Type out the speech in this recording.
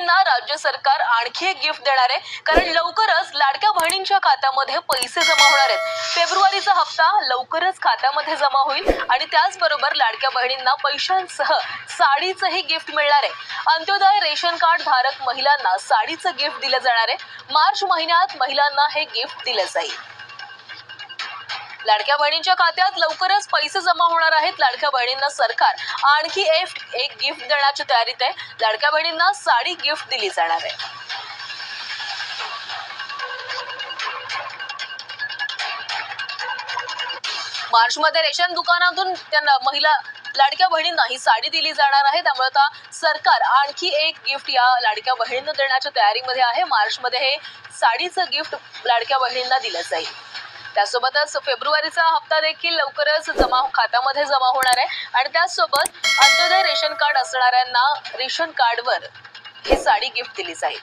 बहिणींना राज्य सरकार आणखी एक गिफ्ट देणार आहे, कारण लवकरच लाडक्या बहिणींच्या खात्यामध्ये पैसे जमा होणार आहेत। फेब्रुवारीचा हप्ता लवकरच खात्यामध्ये जमा होईल आणि त्याचबरोबर लाडक्या बहिणींना पैशांसह साडीचंही गिफ्ट मिळणार आहे। अंत्योदय रेशन कार्ड धारक महिलांना साडीचं गिफ्ट दिलं जाणार आहे। मार्च महिन्यात महिलांना हे गिफ्ट दिलं जाईल। लाडक्या बहिणींच्या खात्यात लवकरच पैसे जमा होणार आहेत। लाडक्या बहिणींना सरकार आणखी एक गिफ्ट देण्याच्या तयारीत आहे। लाडक्या बहिणींना साडी गिफ्ट दिली जाणार आहे। मार्च मध्ये रेशन दुकानातून त्यांना लाडक्या बहिणींना ही साडी दिली जाणार आहे। त्यामुळे आता सरकार आणखी एक गिफ्ट या लाडक्या बहिणींना देण्याच्या तयारीमध्ये आहे। मार्च मध्ये हे साडीचं गिफ्ट लाडक्या बहिणींना दिलं जाईल। त्यासोबतच फेब्रुवारीचा हप्ता देखील लवकरच खात्यामध्ये जमा होणार आहे आणि त्यासोबत अंत्योदय रेशन कार्ड असणाऱ्यांना रेशन कार्डवर ही साडी गिफ्ट दिली जाईल।